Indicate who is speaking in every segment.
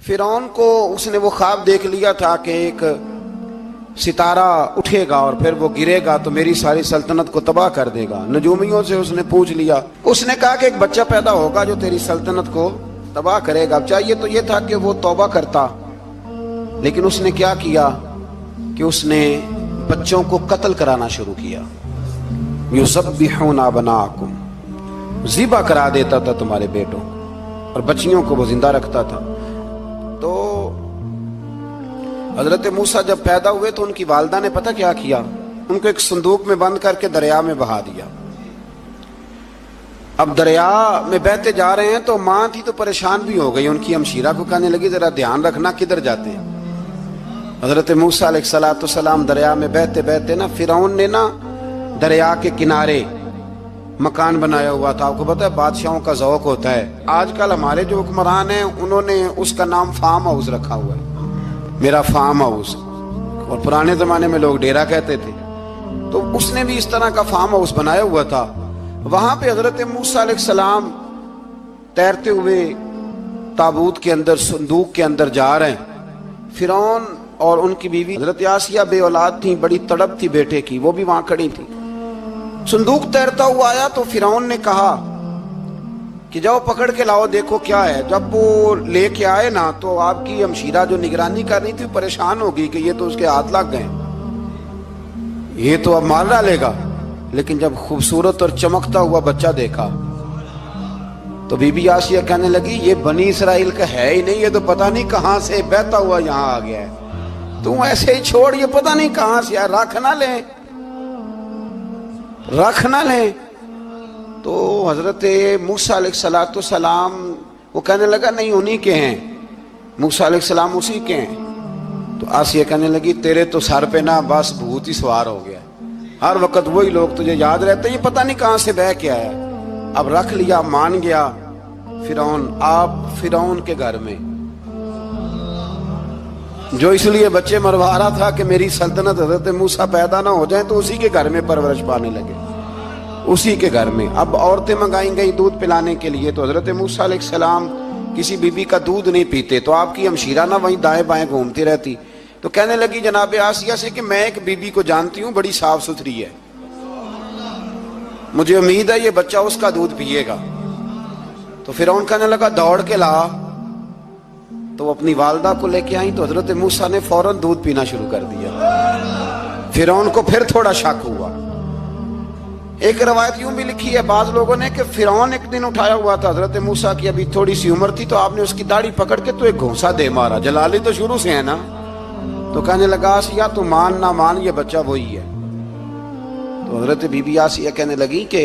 Speaker 1: فرعون کو اس نے وہ خواب دیکھ لیا تھا کہ ایک ستارہ اٹھے گا اور پھر وہ گرے گا تو میری ساری سلطنت کو تباہ کر دے گا۔ نجومیوں سے اس نے پوچھ لیا، اس نے کہا کہ ایک بچہ پیدا ہوگا جو تیری سلطنت کو تباہ کرے گا۔ چاہیے تو یہ تھا کہ وہ توبہ کرتا، لیکن اس نے کیا کیا کہ اس نے بچوں کو قتل کرانا شروع کیا۔ یذبحون ابناءکم، ذبح کرا دیتا تھا تمہارے بیٹوں کو، اور بچیوں کو وہ زندہ رکھتا تھا۔ تو حضرت موسیٰ جب پیدا ہوئے تو ان کی والدہ نے پتہ کیا کیا، ان کو ایک صندوق میں بند کر کے دریا میں بہا دیا۔ اب دریا میں بہتے جا رہے ہیں تو ماں تھی تو پریشان بھی ہو گئی، ان کی ہمشیرہ کو کہنے لگی ذرا دھیان رکھنا کدھر جاتے ہیں۔ حضرت موسیٰ علیہ السلام دریا میں بہتے بہتے نا، فرعون نے نا دریا کے کنارے مکان بنایا ہوا تھا۔ آپ کو پتہ ہے بادشاہوں کا ذوق ہوتا ہے، آج کل ہمارے جو حکمران ہیں انہوں نے اس کا نام فارم ہاؤس رکھا ہوا ہے، میرا فارم ہاؤس، اور پرانے زمانے میں لوگ ڈیرا کہتے تھے۔ تو اس نے بھی اس طرح کا فارم ہاؤس بنایا ہوا تھا۔ وہاں پہ حضرت موسیٰ علیہ السلام تیرتے ہوئے تابوت کے اندر، صندوق کے اندر جا رہے ہیں۔ فرعون اور ان کی بیوی حضرت آسیہ بے اولاد تھیں، بڑی تڑپ تھی بیٹے کی، وہ بھی وہاں کھڑی تھی۔ صندوق تیرتا ہوا آیا تو فرعون نے کہا کہ جاؤ پکڑ کے لاؤ دیکھو کیا ہے۔ جب وہ لے کے آئے نا تو آپ کی ہمشیرہ جو نگرانی کر رہی تھی پریشان ہو گئی کہ یہ تو اس کے ہاتھ لگ گئے، یہ تو اب مار ڈالے گا۔ لیکن جب خوبصورت اور چمکتا ہوا بچہ دیکھا تو بی بی آسیہ کہنے لگی یہ بنی اسرائیل کا ہے ہی نہیں، یہ تو پتہ نہیں کہاں سے بہتا ہوا یہاں آ گیا ہے، تو ایسے ہی چھوڑ، یہ پتہ نہیں کہاں سے ہے، رکھ نہ لیں، رکھ نہ لیں۔ تو حضرت موسیٰ علیہ السلام وہ کہنے لگا نہیں انہی کے ہیں، موسیٰ علیہ السلام اسی کے ہیں۔ تو آسیہ کہنے لگی تیرے تو سر پہ نا بس بھوت ہی سوار ہو گیا، ہر وقت وہی لوگ تجھے یاد رہتے، یہ پتہ نہیں کہاں سے بہ کے آیا۔ اب رکھ لیا، مان گیا فرعون۔ آپ فرعون کے گھر میں جو اس لیے بچے مروا رہا تھا کہ میری سلطنت حضرت موسیٰ پیدا نہ ہو جائیں، تو اسی کے گھر میں پرورش پانے لگے، اسی کے گھر میں۔ اب عورتیں منگائیں گئی دودھ پلانے کے لیے، تو حضرت موسیٰ علیہ السلام کسی بی بی کا دودھ نہیں پیتے، تو آپ کی ہمشیرہ نہ وہیں دائیں بائیں گھومتی رہتی۔ تو کہنے لگی جناب آسیہ سے کہ میں ایک بی بی کو جانتی ہوں، بڑی صاف ستھری ہے، مجھے امید ہے یہ بچہ اس کا دودھ پیے گا۔ تو فرعون کہنے لگا دوڑ کے لا، تو وہ اپنی والدہ کو لے کے آئیں تو حضرت موسیٰ نے فوراً دودھ پینا شروع کر دیا۔ فرعون کو پھر تھوڑا شک ہوا۔ ایک روایت یوں بھی لکھی ہے بعض لوگوں نے کہ فرعون ایک دن اٹھایا ہوا تھا حضرت موسیٰ کی، ابھی تھوڑی سی عمر تھی، تو آپ نے اس کی داڑھی پکڑ کے تو ایک گھونسا دے مارا، جلالی تو شروع سے ہے نا۔ تو کہنے لگا آسیہ تو مان نہ مان یہ بچہ وہی ہے۔ تو حضرت بی بی آسیہ کہنے لگی کہ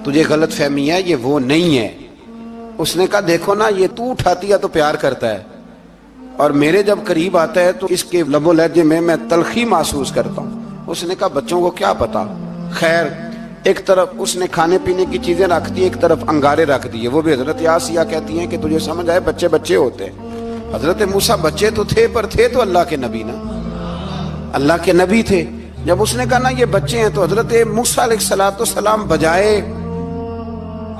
Speaker 1: تجھے غلط فہمی ہے، یہ وہ نہیں ہے۔ اس نے کہا دیکھو نا یہ تو اٹھاتی ہے تو پیار کرتا ہے، اور میرے جب قریب آتا ہے تو اس کے لب و لہجے میں تلخی محسوس کرتا ہوں۔ اس نے کہا بچوں کو کیا پتا۔ خیر ایک طرف اس نے کھانے پینے کی چیزیں رکھ دی، ایک طرف انگارے رکھ دیے، وہ بھی حضرت آسیہ کہتی ہیں کہ تجھے سمجھ آئے بچے بچے ہوتے ہیں۔ حضرت موسیٰ بچے تو تھے پر تھے تو اللہ کے نبی نا، اللہ کے نبی تھے۔ جب اس نے کہا نا یہ بچے ہیں، تو حضرت موسیٰ علیہ السلام بجائے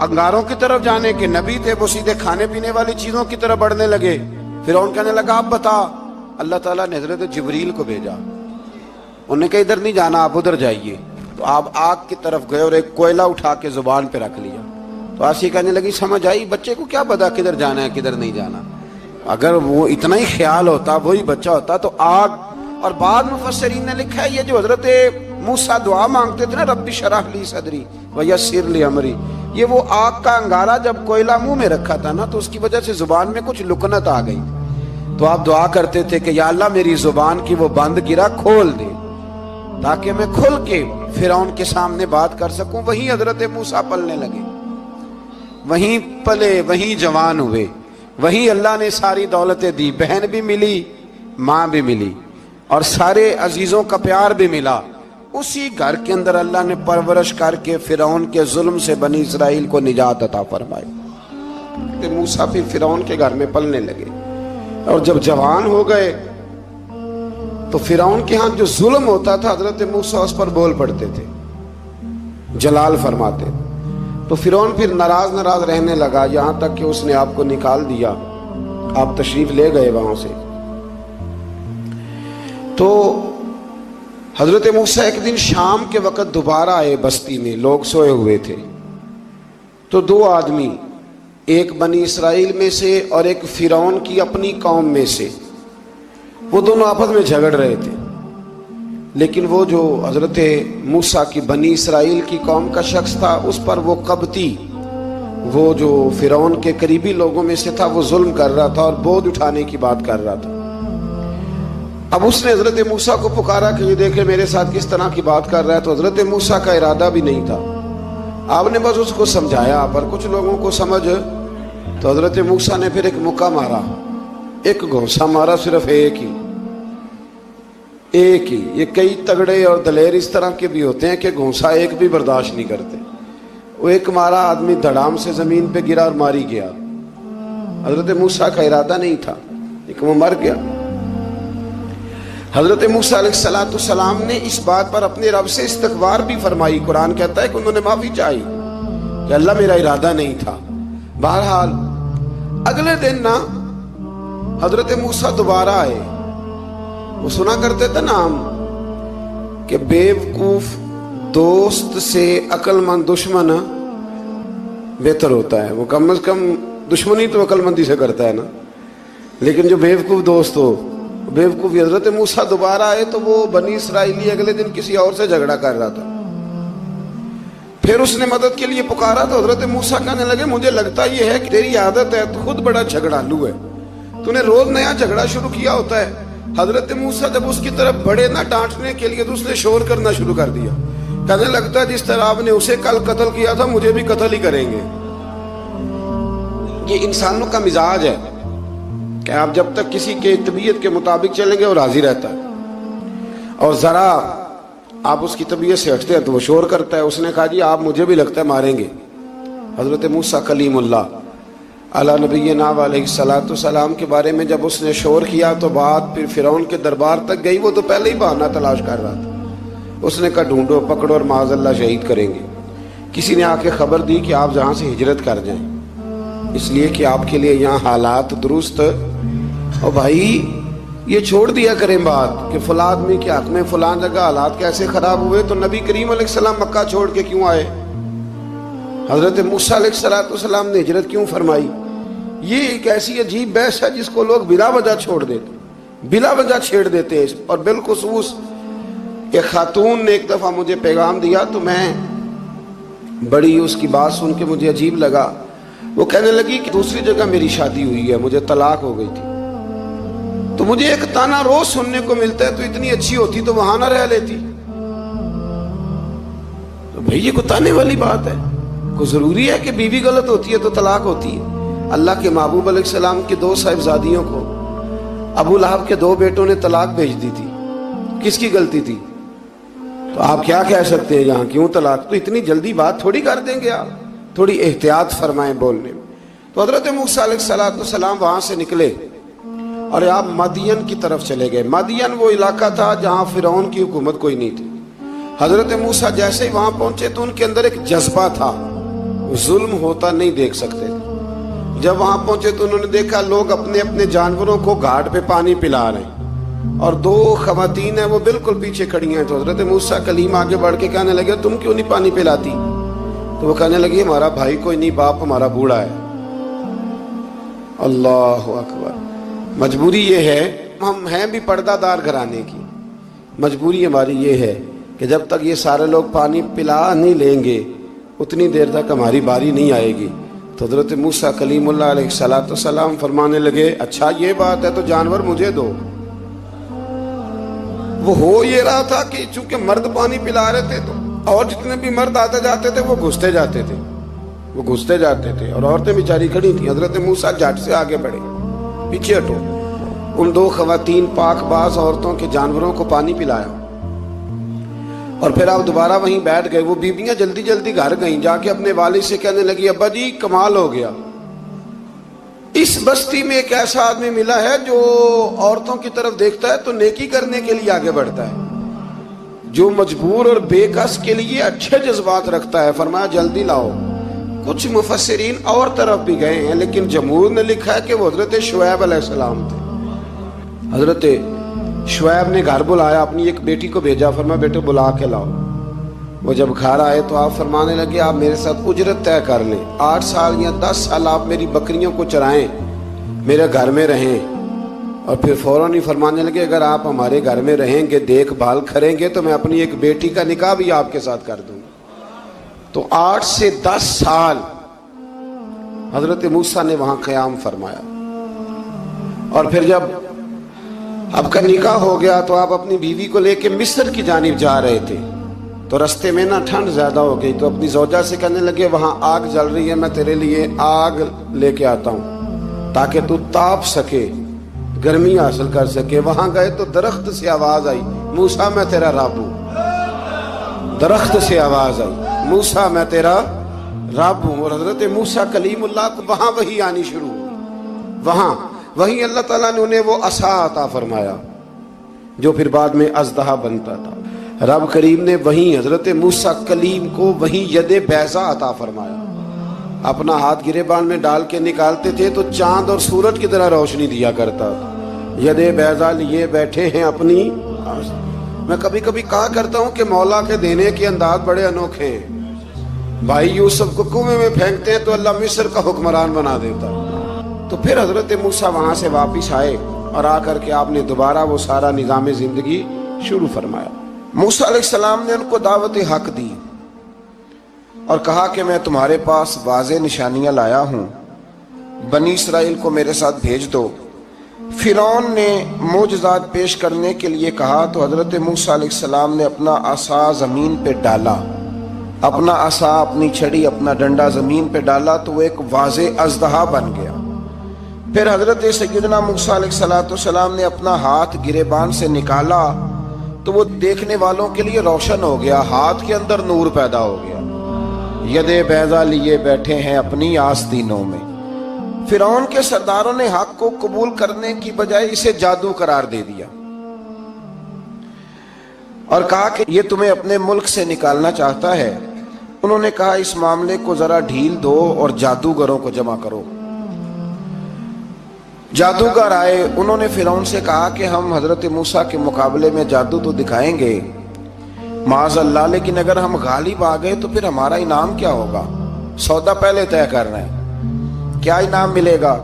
Speaker 1: انگاروں کی طرف جانے کے، نبی تھے وہ سیدھے کھانے پینے والی چیزوں کی طرف بڑھنے لگے۔ فرعون کہنے لگا اب بتا۔ اللہ تعالیٰ نے حضرت جبریل کو بھیجا، انہوں نے کہا ادھر نہیں جانا آپ ادھر جائیے۔ تو آپ آگ کی طرف گئے اور ایک کوئلہ اٹھا کے زبان پہ رکھ لیا۔ تو آسیہ کہنے لگی سمجھ آئی، بچے کو کیا پتا کدھر جانا ہے کدھر نہیں جانا، اگر وہ اتنا ہی خیال ہوتا وہی بچہ ہوتا تو آگ۔ اور بعض مفسرین نے لکھا ہے یہ جو حضرت موسیٰ دعا مانگتے تھے نا رب اشرح لی صدری ویسر لی امری، یہ وہ آگ کا انگارہ جب کوئلہ منہ میں رکھا تھا نا تو اس کی وجہ سے زبان میں کچھ لکنت آ گئی، تو آپ دعا کرتے تھے کہ یا اللہ میری زبان کی وہ بند گرا کھول دے تاکہ میں کھل کے فرعون کے سامنے بات کر سکوں۔ وہیں حضرت موسیٰ پلنے لگے، وہیں پلے، وہیں جوان ہوئے، وہیں اللہ نے ساری دولتیں دی، بہن بھی ملی، ماں بھی ملی، اور سارے عزیزوں کا پیار بھی ملا۔ اسی گھر کے اندر اللہ نے پرورش کر کے فرعون کے ظلم سے بنی اسرائیل کو نجات عطا فرمائی۔ موسیٰ بھی فرعون کے گھر میں پلنے لگے، اور جب جوان ہو گئے تو فرعون کے ہاں جو ظلم ہوتا تھا حضرت موسیٰ اس پر بول پڑتے تھے، جلال فرماتے۔ تو فرعون پھر ناراض رہنے لگا، یہاں تک کہ اس نے آپ کو نکال دیا آپ تشریف لے گئے وہاں سے. تو حضرت موسیٰ ایک دن شام کے وقت دوبارہ آئے بستی میں، لوگ سوئے ہوئے تھے. تو دو آدمی، ایک بنی اسرائیل میں سے اور ایک فرعون کی اپنی قوم میں سے، وہ دونوں آپس میں جھگڑ رہے تھے. لیکن وہ جو حضرت موسیٰ کی بنی اسرائیل کی قوم کا شخص تھا، اس پر وہ قبطی، وہ جو فرعون کے قریبی لوگوں میں سے تھا، وہ ظلم کر رہا تھا اور بودھ اٹھانے کی بات کر رہا تھا. اب اس نے حضرت موسیٰ کو پکارا کہ یہ دیکھے میرے ساتھ کس طرح کی بات کر رہا ہے. تو حضرت موسیٰ کا ارادہ بھی نہیں تھا، آپ نے بس اس کو سمجھایا. پر کچھ لوگوں کو سمجھ، تو حضرت موسیٰ نے پھر ایک مکہ مارا، ایک گھونسا مارا، صرف ایک ہی. یہ کئی تگڑے اور دلیر اس طرح کے بھی ہوتے ہیں کہ گھونسا ایک بھی برداشت نہیں کرتے. وہ ایک مارا، آدمی دھڑام سے زمین پہ گرا اور ماری گیا. حضرت موسیٰ کا ارادہ نہیں تھا لیکن وہ مر گیا. حضرت موسیٰ علیہ السلام نے اس بات پر اپنے رب سے استغفار بھی فرمائی. قرآن کہتا ہے کہ انہوں نے معافی چاہی کہ اللہ میرا ارادہ نہیں تھا. بہرحال اگلے دن نا حضرت موسیٰ دوبارہ آئے. وہ سنا کرتے تھے نا ہم کہ بیوقوف دوست سے عقل مند دشمن بہتر ہوتا ہے. وہ کم از کم دشمنی تو عقل مندی سے کرتا ہے نا، لیکن جو بیوقوف دوست ہو بیوقوفی. حضرت موسیٰ دوبارہ آئے تو وہ بنی اسرائیلی اگلے دن کسی اور سے جھگڑا کر رہا تھا. پھر اس نے مدد کے لیے پکارا تو حضرت موسیٰ کہنے لگے مجھے لگتا یہ ہے کہ تیری عادت ہے، تو خود بڑا جھگڑالو ہے، تو نے روز نیا جھگڑا شروع کیا ہوتا ہے. حضرت موسیٰ جب اس کی طرف بڑھے نہ ڈانٹنے کے لیے تو اس نے شور کرنا شروع کر دیا. کہنے لگتا ہے جس طرح آپ نے اسے کل قتل کیا تھا مجھے بھی قتل ہی کریں گے. یہ انسانوں کا مزاج ہے کہ آپ جب تک کسی کے طبیعت کے مطابق چلیں گے وہ راضی رہتا ہے، اور ذرا آپ اس کی طبیعت سے ہٹتے ہیں تو وہ شور کرتا ہے. اس نے کہا جی آپ مجھے بھی لگتا ہے ماریں گے. حضرت موسیٰ کلیم اللہ علی نبینا علیہ السلام کے بارے میں جب اس نے شور کیا تو بات پھر فرعون کے دربار تک گئی. وہ تو پہلے ہی بہانہ تلاش کر رہا تھا. اس نے کہا ڈھونڈو پکڑو اور معاذ اللہ شہید کریں گے. کسی نے آ کے خبر دی کہ آپ جہاں سے ہجرت کر جائیں، اس لیے کہ آپ کے لیے یہاں حالات درست. اور بھائی یہ چھوڑ دیا کریں بات کہ فلاں آدمی کے حق میں فلاں جگہ حالات کیسے خراب ہوئے. تو نبی کریم علیہ السلام مکہ چھوڑ کے کیوں آئے؟ حضرت موسیٰ علیہ السلام نے ہجرت کیوں فرمائی؟ یہ ایک ایسی عجیب بحث ہے جس کو لوگ بلا وجہ چھوڑ دیتے، بلا وجہ چھیڑ دیتے ہیں. اور بالخصوص ایک خاتون نے ایک دفعہ مجھے پیغام دیا تو میں بڑی اس کی بات سن کے مجھے عجیب لگا. وہ کہنے لگی کہ دوسری جگہ میری شادی ہوئی ہے، مجھے طلاق ہو گئی تھی، تو مجھے ایک تانا روز سننے کو ملتا ہے تو اتنی اچھی ہوتی تو وہاں نہ رہ لیتی. تو بھئی یہ کوئی تانے والی بات ہے؟ کوئی ضروری ہے کہ بیوی غلط ہوتی ہے تو طلاق ہوتی ہے؟ اللہ کے محبوب علیہ السلام کی دو صاحبزادیوں کو ابو لہب کے دو بیٹوں نے طلاق بھیج دی تھی. کس کی غلطی تھی؟ تو آپ کیا کہہ سکتے ہیں یہاں کیوں طلاق؟ تو اتنی جلدی بات تھوڑی کر دیں گے آپ، تھوڑی احتیاط فرمائیں بولنے میں. تو حضرت موسیٰ علیہ السلام وہاں سے نکلے اور آپ مدین کی طرف چلے گئے. مدین وہ علاقہ تھا جہاں فرعون کی حکومت کوئی نہیں تھی. حضرت موسیٰ جیسے ہی وہاں پہنچے تو ان کے اندر ایک جذبہ تھا، ظلم ہوتا نہیں دیکھ سکتے. جب وہاں پہنچے تو انہوں نے دیکھا لوگ اپنے اپنے جانوروں کو گھاٹ پہ پانی پلا رہے ہیں اور دو خواتین ہیں وہ بالکل پیچھے کھڑی ہیں. تو حضرت موسیٰ کلیم آگے بڑھ کے کہنے لگے تم کیوں نہیں پانی پلاتی؟ تو وہ کہنے لگی ہمارا بھائی کوئی نہیں، باپ ہمارا بوڑھا ہے. اللہ اکبر. مجبوری یہ ہے، ہم ہیں بھی پردہ دار گھرانے کی، مجبوری ہماری یہ ہے کہ جب تک یہ سارے لوگ پانی پلا نہیں لیں گے اتنی دیر تک ہماری باری نہیں آئے گی. تو حضرت موسیٰ کلیم اللہ علیہ السلام فرمانے لگے اچھا یہ بات ہے تو جانور مجھے دو. وہ ہو یہ رہا تھا کہ چونکہ مرد پانی پلا رہے تھے تو اور جتنے بھی مرد آتے جاتے تھے وہ گھستے جاتے تھے اور عورتیں بیچاری کھڑی تھیں. حضرت موسیٰ جھٹ سے آگے بڑھے، پیچھے ہٹو. ان دو خواتین پاک باز عورتوں کے جانوروں کو پانی پلایا اور پھر آپ دوبارہ وہیں بیٹھ گئے. وہ بیویاں جلدی جلدی گھر گئیں، جا کے اپنے والد سے کہنے لگی ابا جی کمال ہو گیا، اس بستی میں ایک ایسا آدمی ملا ہے جو عورتوں کی طرف دیکھتا ہے تو نیکی کرنے کے لیے آگے بڑھتا ہے، جو مجبور اور بے کس کے لیے اچھے جذبات رکھتا ہے. فرمایا جلدی لاؤ، کچھ مفسرین اور طرف بھی گئے ہیں، لیکن جمہور نے لکھا ہے کہ وہ حضرت شعیب علیہ السلام تھے۔ حضرت شعیب نے گھر بلایا، اپنی ایک بیٹی کو بھیجا، فرمایا بیٹے بلا کے لاؤ۔ وہ جب گھر آئے تو آپ فرمانے لگے آپ میرے ساتھ اجرت طے کر لیں، 8 سال یا 10 سال آپ میری بکریوں کو چرائیں، میرے گھر میں رہیں۔ اور پھر فوراً ہی فرمانے لگے اگر آپ ہمارے گھر میں رہیں گے، دیکھ بھال کریں گے، تو میں اپنی ایک بیٹی کا نکاح بھی آپ کے ساتھ کر دوں۔ تو 8 سے 10 سال حضرت موسیٰ نے وہاں قیام فرمایا۔ اور پھر جب آپ کا نکاح ہو گیا تو آپ اپنی بیوی کو لے کے مصر کی جانب جا رہے تھے، تو رستے میں نا ٹھنڈ زیادہ ہو گئی، تو اپنی زوجہ سے کہنے لگے وہاں آگ جل رہی ہے، میں تیرے لیے آگ لے کے آتا ہوں تاکہ تو تاپ سکے، گرمی حاصل کر سکے۔ وہاں گئے تو درخت سے آواز آئی موسیٰ میں تیرا رب ہوں۔ درخت سے آواز آئی موسیٰ میں تیرا رب ہوں۔ اور حضرت موسیٰ کلیم اللہ کو وہاں وحی آنی شروع ہوئی، وہاں وہی اللہ تعالیٰ نے انہیں وہ عصا عطا فرمایا جو پھر بعد میں اژدہا بنتا تھا۔ رب کریم نے وہیں حضرت موسیٰ کلیم کو وہیں ید بیضا عطا فرمایا۔ اپنا ہاتھ گریبان میں ڈال کے نکالتے تھے تو چاند اور سورج کی طرح روشنی دیا کرتا تھا۔ ید بیضا لیے بیٹھے ہیں اپنی۔ میں کبھی کبھی کہا کرتا ہوں کہ مولا کے دینے کے انداز بڑے انوکھے ہیں۔ بھائی یوسف کو کنویں میں پھینکتے ہیں تو اللہ مصر کا حکمران بنا دیتا۔ تو پھر حضرت موسیٰ وہاں سے واپس آئے اور آ کر کے آپ نے دوبارہ وہ سارا نظام زندگی شروع فرمایا۔ موسیٰ علیہ السلام نے ان کو دعوت حق دی اور کہا کہ میں تمہارے پاس واضح نشانیاں لایا ہوں، بنی اسرائیل کو میرے ساتھ بھیج دو۔ فرعون نے معجزات پیش کرنے کے لیے کہا تو حضرت موسیٰ علیہ السلام نے اپنا عصا زمین پہ ڈالا، اپنا عصا، اپنی چھڑی، اپنا ڈنڈا زمین پہ ڈالا تو وہ ایک واضح اژدہا بن گیا۔ پھر حضرت سیدنا موسیٰ علیہ السلام نے اپنا ہاتھ گریبان سے نکالا تو وہ دیکھنے والوں کے لیے روشن ہو گیا، ہاتھ کے اندر نور پیدا ہو گیا۔ ید بیضا لیے بیٹھے ہیں اپنی آستینوں میں۔ فرعون کے سرداروں نے حق کو قبول کرنے کی بجائے اسے جادو قرار دے دیا اور کہا کہ یہ تمہیں اپنے ملک سے نکالنا چاہتا ہے۔ انہوں نے کہا اس معاملے کو ذرا ڈھیل دو اور جادوگروں کو جمع کرو۔ جادوگر آئے، انہوں نے فرعون سے کہا کہ ہم حضرت موسیٰ کے مقابلے میں جادو تو دکھائیں گے معاذ اللہ، لیکن اگر ہم غالب آ گئے تو پھر ہمارا انعام کیا ہوگا؟ سودا پہلے طے کر رہے ہیں، کیا انعام ملے گا؟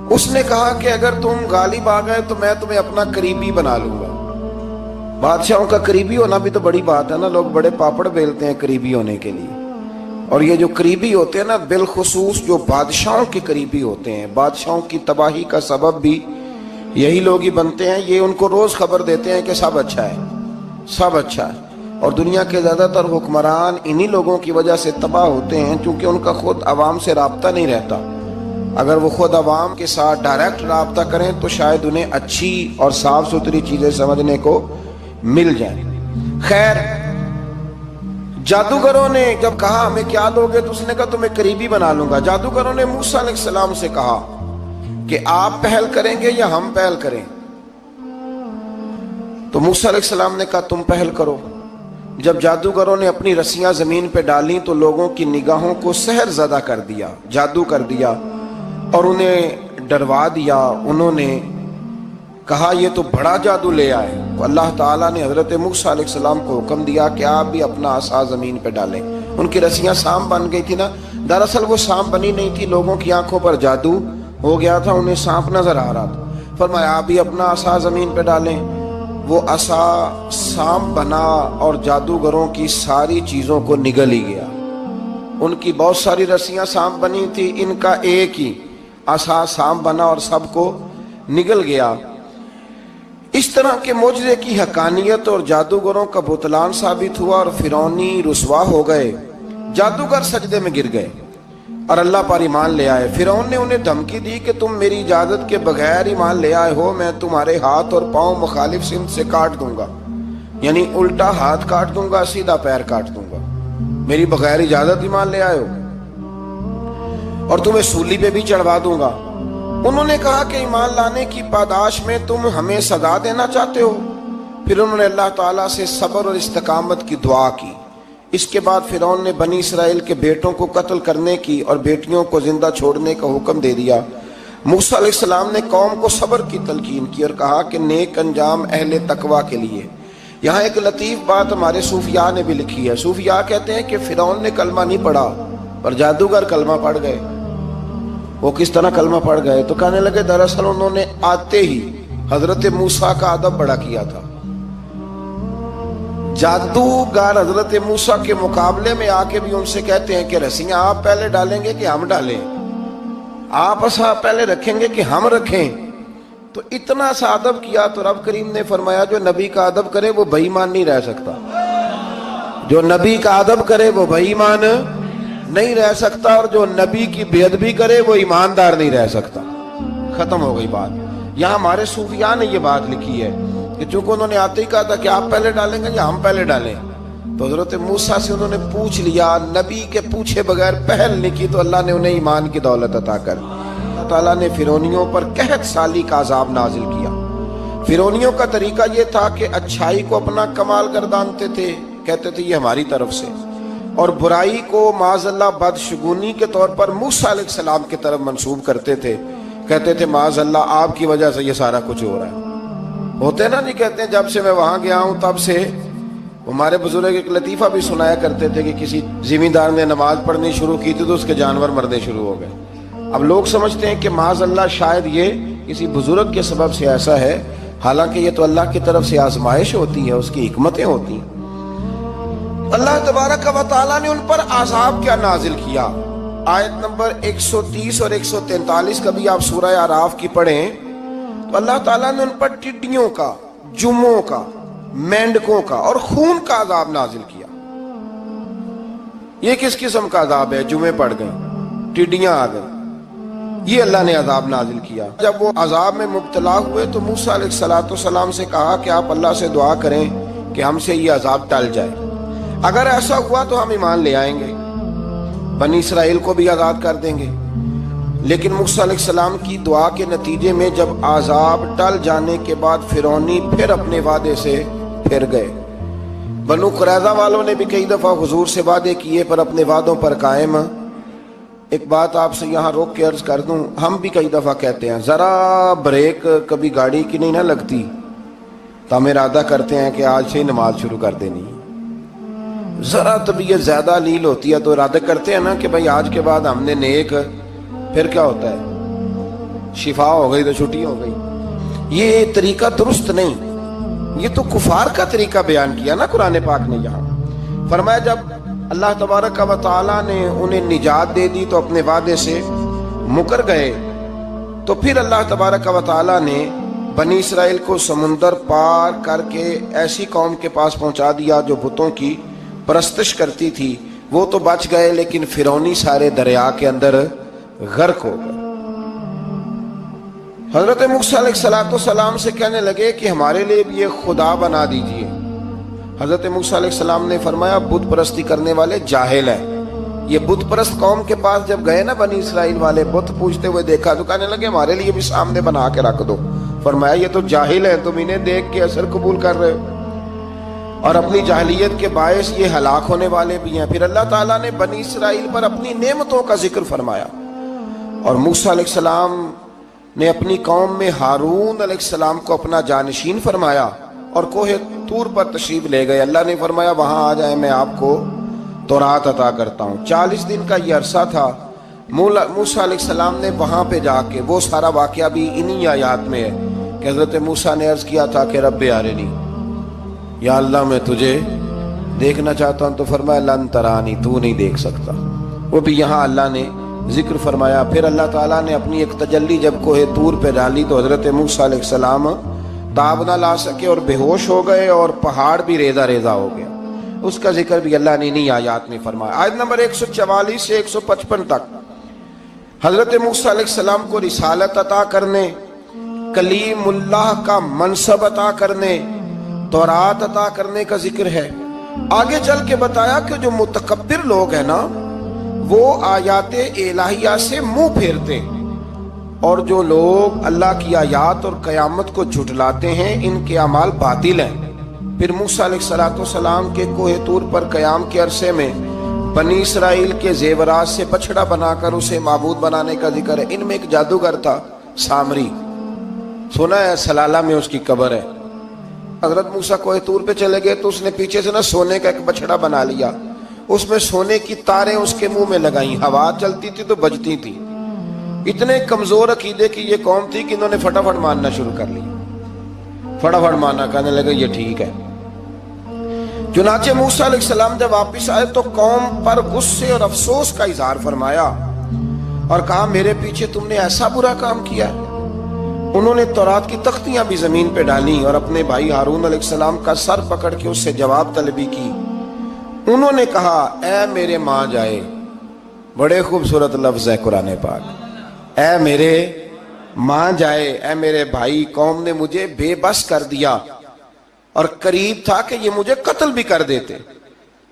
Speaker 1: اس نے کہا کہ اگر تم غالب آ گئے تو میں تمہیں اپنا قریبی بنا لوں گا۔ بادشاہوں کا قریبی ہونا بھی تو بڑی بات ہے نا، لوگ بڑے پاپڑ بیلتے ہیں قریبی ہونے کے لیے، اور یہ جو قریبی ہوتے ہیں نا، بالخصوص جو بادشاہوں کے قریبی ہوتے ہیں، بادشاہوں کی تباہی کا سبب بھی یہی لوگ ہی بنتے ہیں۔ یہ ان کو روز خبر دیتے ہیں کہ سب اچھا ہے، سب اچھا ہے، اور دنیا کے زیادہ تر حکمران انہی لوگوں کی وجہ سے تباہ ہوتے ہیں چونکہ ان کا خود عوام سے رابطہ نہیں رہتا۔ اگر وہ خود عوام کے ساتھ ڈائریکٹ رابطہ کریں تو شاید انہیں اچھی اور صاف ستھری چیزیں سمجھنے کو مل جائیں۔ خیر، جادوگروں نے جب کہا ہمیں کیا دو گے تو اس نے کہا تمہیں قریبی بنا لوں گا۔ جادوگروں نے موسیٰ علیہ السلام سے کہا کہ آپ پہل کریں گے یا ہم پہل کریں؟ تو موسیٰ علیہ السلام نے کہا تم پہل کرو۔ جب جادوگروں نے اپنی رسیاں زمین پہ ڈالیں تو لوگوں کی نگاہوں کو سحر زدہ کر دیا، جادو کر دیا اور انہیں ڈروا دیا۔ انہوں نے کہا یہ تو بڑا جادو لے آئے۔ تو اللہ تعالیٰ نے حضرت موسیٰ علیہ السلام کو حکم دیا کہ آپ بھی اپنا عصا زمین پہ ڈالیں۔ ان کی رسیاں سام بن گئی تھی نا، دراصل وہ سام بنی نہیں تھی، لوگوں کی آنکھوں پر جادو ہو گیا تھا، انہیں سانپ نظر آ رہا تھا۔ فرمایا آپ بھی اپنا عصا زمین پہ ڈالیں۔ وہ عصا سام بنا اور جادوگروں کی ساری چیزوں کو نگل ہی گیا۔ ان کی بہت ساری رسیاں سانپ بنی تھی، ان کا ایک ہی عصا سانپ بنا اور سب کو نگل گیا۔ اس طرح کے معجزے کی حقانیت اور جادوگروں کا بطلان ثابت ہوا اور فرعونی رسوا ہو گئے۔ جادوگر سجدے میں گر گئے اور اللہ پر ایمان لے آئے۔ فرعون نے انہیں دھمکی دی کہ تم میری اجازت کے بغیر ایمان لے آئے ہو، میں تمہارے ہاتھ اور پاؤں مخالف سمت سے کاٹ دوں گا، یعنی الٹا ہاتھ کاٹ دوں گا، سیدھا پیر کاٹ دوں گا، میری بغیر اجازت ایمان لے آئے ہو، اور تمہیں سولی پہ بھی چڑھوا دوں گا۔ انہوں نے کہا کہ ایمان لانے کی پاداش میں تم ہمیں سزا دینا چاہتے ہو؟ پھر انہوں نے اللہ تعالیٰ سے صبر اور استقامت کی دعا کی۔ اس کے بعد فرعون نے بنی اسرائیل کے بیٹوں کو قتل کرنے کی اور بیٹیوں کو زندہ چھوڑنے کا حکم دے دیا۔ موسیٰ علیہ السلام نے قوم کو صبر کی تلقین کی اور کہا کہ نیک انجام اہل تقوی کے لیے۔ یہاں ایک لطیف بات ہمارے صوفیاء نے بھی لکھی ہے۔ صوفیاء کہتے ہیں کہ فرعون نے کلمہ نہیں پڑھا پر جادوگر کلمہ پڑھ گئے۔ وہ کس طرح کلمہ پڑھ گئے؟ تو کہنے لگے دراصل انہوں نے آتے ہی حضرت موسیٰ کا ادب بڑا کیا تھا۔ جادوگر حضرت موسیٰ کے مقابلے میں آ کے بھی ان سے کہتے ہیں کہ رسیاں آپ پہلے ڈالیں گے کہ ہم ڈالیں؟ آپ اصحاب پہلے رکھیں گے کہ ہم رکھیں؟ تو اتنا سا ادب کیا تو رب کریم نے فرمایا جو نبی کا ادب کرے وہ بے ایمان نہیں رہ سکتا۔ جو نبی کا ادب کرے وہ بے ایمان نہیں رہ سکتا، اور جو نبی کی بے ادبی کرے وہ ایماندار نہیں رہ سکتا۔ ختم ہو گئی بات۔ یہاں ہمارے صوفیاء نے یہ بات لکھی ہے کہ چونکہ انہوں نے آتے ہی کہا تھا کہ آپ پہلے ڈالیں گے یا ہم پہلے ڈالیں، تو حضرت موسیٰ سے انہوں نے پوچھ لیا، نبی کے پوچھے بغیر پہل نہیں کی تو اللہ نے انہیں ایمان کی دولت عطا کر دی۔ اللہ تعالیٰ نے فرعونیوں پر قحط سالی کا عذاب نازل کیا۔ فرعونیوں کا طریقہ یہ تھا کہ اچھائی کو اپنا کمال گردانتے تھے، کہتے تھے یہ ہماری طرف سے، اور برائی کو معاذ اللہ بدشگونی کے طور پر موسیٰ علیہ السلام کی طرف منسوب کرتے تھے، کہتے تھے معاذ اللہ آپ کی وجہ سے یہ سارا کچھ ہو رہا ہے۔ ہوتے نا نہیں کہتے ہیں جب سے میں وہاں گیا ہوں تب سے۔ ہمارے بزرگ ایک لطیفہ بھی سنایا کرتے تھے کہ کسی زمیندار نے نماز پڑھنی شروع کی تھی تو اس کے جانور مرنے شروع ہو گئے۔ اب لوگ سمجھتے ہیں کہ معاذ اللہ شاید یہ کسی بزرگ کے سبب سے ایسا ہے، حالانکہ یہ تو اللہ کی طرف سے آزمائش ہوتی ہے، اس کی حکمتیں ہوتی ہیں۔ اللہ تبارک و تعالیٰ نے ان پر عذاب کیا نازل کیا؟ آیت نمبر 130 اور 143 کبھی آپ سورہ اعراف کی پڑھیں تو اللہ تعالیٰ نے ان پر ٹڈیوں کا، جموں کا، مینڈکوں کا اور خون کا عذاب نازل کیا۔ یہ کس قسم کا عذاب ہے؟ جمعے پڑ گئے، ٹڈیاں آ گئیں، یہ اللہ نے عذاب نازل کیا۔ جب وہ عذاب میں مبتلا ہوئے تو موسیٰ علیہ السلام سے کہا کہ آپ اللہ سے دعا کریں کہ ہم سے یہ عذاب ٹل جائے، اگر ایسا ہوا تو ہم ایمان لے آئیں گے، بنی اسرائیل کو بھی آزاد کر دیں گے۔ لیکن موسیٰ علیہ السلام کی دعا کے نتیجے میں جب عذاب ٹل جانے کے بعد فرعونی پھر اپنے وعدے سے پھر گئے۔ بنو قریظہ والوں نے بھی کئی دفعہ حضور سے وعدے کیے پر اپنے وعدوں پر قائم۔ ایک بات آپ سے یہاں روک کے عرض کر دوں، ہم بھی کئی دفعہ کہتے ہیں ذرا بریک کبھی گاڑی کی نہیں نہ لگتی تو ہم ارادہ کرتے ہیں کہ آج سے ہی نماز شروع کر دینی، ذرا طبیعت زیادہ لیل ہوتی ہے تو ارادہ کرتے ہیں نا کہ بھائی آج کے بعد ہم نے نیک، پھر کیا ہوتا ہے شفا ہو گئی تو چھٹی ہو گئی۔ یہ طریقہ درست نہیں، یہ تو کفار کا طریقہ بیان کیا نا قرآن پاک نے۔ یہاں فرمایا جب اللہ تبارک و تعالیٰ نے انہیں نجات دے دی تو اپنے وعدے سے مکر گئے، تو پھر اللہ تبارک و تعالیٰ نے بنی اسرائیل کو سمندر پار کر کے ایسی قوم کے پاس پہنچا دیا جو بتوں کی پرستش کرتی تھی۔ وہ تو بچ گئے لیکن فرعونی سارے دریا کے اندر غرق ہو گئے۔ حضرت موسیٰ علیہ السلام سے کہنے لگے کہ ہمارے لیے بھی یہ خدا بنا دیجئے۔ حضرت موسیٰ علیہ السلام نے فرمایا بت پرستی کرنے والے جاہل ہیں۔ یہ بت پرست قوم کے پاس جب گئے نا بنی اسرائیل والے، بت پوجتے ہوئے دیکھا تو کہنے لگے ہمارے لیے بھی سامنے بنا کے رکھ دو۔ فرمایا یہ تو جاہل ہیں، تم انہیں دیکھ کے اثر قبول کر رہے ہو، اور اپنی جاہلیت کے باعث یہ ہلاک ہونے والے بھی ہیں۔ پھر اللہ تعالیٰ نے بنی اسرائیل پر اپنی نعمتوں کا ذکر فرمایا، اور موسیٰ علیہ السلام نے اپنی قوم میں ہارون علیہ السلام کو اپنا جانشین فرمایا اور کوہ طور پر تشریف لے گئے۔ اللہ نے فرمایا وہاں آ جائیں، میں آپ کو تورات عطا کرتا ہوں۔ 40 دن کا یہ عرصہ تھا۔ موسیٰ علیہ السلام نے وہاں پہ جا کے، وہ سارا واقعہ بھی انہی آیات میں ہے کہ حضرت موسیٰ نے عرض کیا تھا کہ رب ارنی، یا اللہ میں تجھے دیکھنا چاہتا ہوں، تو فرمایا لن ترانی، تو نہیں دیکھ سکتا۔ وہ بھی یہاں اللہ نے ذکر فرمایا۔ پھر اللہ تعالیٰ نے اپنی ایک تجلی جب کوہ طور پہ ڈالی تو حضرت موسیٰ علیہ السلام تاب نہ لا سکے اور بے ہوش ہو گئے، اور پہاڑ بھی ریزہ ریزہ ہو گیا۔ اس کا ذکر بھی اللہ نے انہی آیات میں فرمایا۔ آیت نمبر 144 سے 155 تک حضرت موسیٰ علیہ السلام کو رسالت عطا کرنے، کلیم اللہ کا منصب عطا کرنے، تورات عطا کرنے کا ذکر ہے۔ آگے چل کے بتایا کہ جو متکبر لوگ ہیں نا وہ آیات الہیہ سے منہ پھیرتے ہیں، اور جو لوگ اللہ کی آیات اور قیامت کو جھٹلاتے ہیں ان کے اعمال باطل ہیں۔ پھر موسیٰ علیہ السلام کے کوہ طور پر قیام کے عرصے میں بنی اسرائیل کے زیورات سے بچڑا بنا کر اسے معبود بنانے کا ذکر ہے۔ ان میں ایک جادوگر تھا سامری، سنا ہے سلالہ میں اس کی قبر ہے۔ حضرت موسیٰ کوہ طور پہ چلے گئے تو اس نے پیچھے سے سونے کا ایک بچڑا بنا لیا، اس میں سونے کی تاریں اس کے منہ میں لگائیں، ہوا چلتی تھی تو بجتی تھی۔ اتنے کمزور عقیدے کی یہ قوم تھی کہ انہوں نے فٹافٹ ماننا شروع کر لی، فٹافٹ ماننا، کہنے لگے یہ ٹھیک ہے۔ چنانچہ موسیٰ علیہ السلام جب واپس آئے تو قوم پر غصے اور افسوس کا اظہار فرمایا اور کہا میرے پیچھے تم نے ایسا برا کام کیا ہے۔ انہوں نے تورات کی تختیاں بھی زمین پہ ڈالی اور اپنے بھائی ہارون علیہ السلام کا سر پکڑ کے اس سے جواب طلبی کی۔ انہوں نے کہا اے میرے ماں جائے، بڑے خوبصورت لفظ ہے قرآن پاک، اے میرے ماں جائے، اے میرے بھائی، قوم نے مجھے بے بس کر دیا اور قریب تھا کہ یہ مجھے قتل بھی کر دیتے۔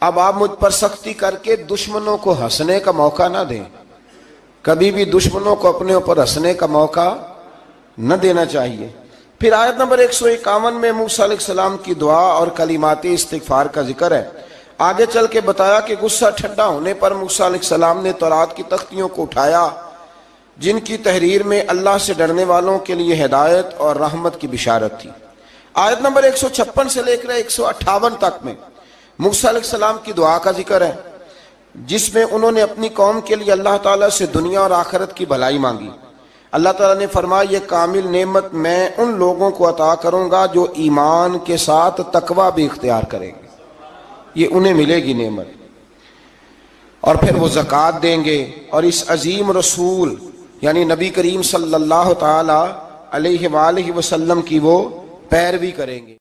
Speaker 1: اب آپ مجھ پر سختی کر کے دشمنوں کو ہنسنے کا موقع نہ دیں، کبھی بھی دشمنوں کو اپنے اوپر ہنسنے کا موقع نہ دینا چاہیے۔ پھر آیت نمبر 151 میں موسیٰ علیہ السلام کی دعا اور کلمات استغفار کا ذکر ہے۔ آگے چل کے بتایا کہ غصہ ٹھنڈا ہونے پر موسیٰ علیہ السلام نے تورات کی تختیوں کو اٹھایا جن کی تحریر میں اللہ سے ڈرنے والوں کے لیے ہدایت اور رحمت کی بشارت تھی۔ آیت نمبر 156 سے لے کر 158 تک میں موسیٰ علیہ السلام کی دعا کا ذکر ہے، جس میں انہوں نے اپنی قوم کے لیے اللہ تعالیٰ سے دنیا اور آخرت کی بھلائی مانگی۔ اللہ تعالیٰ نے فرمایا یہ کامل نعمت میں ان لوگوں کو عطا کروں گا جو ایمان کے ساتھ تقوی بھی اختیار کریں گے، یہ انہیں ملے گی نعمت، اور پھر وہ زکوٰۃ دیں گے اور اس عظیم رسول یعنی نبی کریم صلی اللہ تعالی علیہ وآلہ وسلم کی وہ پیروی کریں گے۔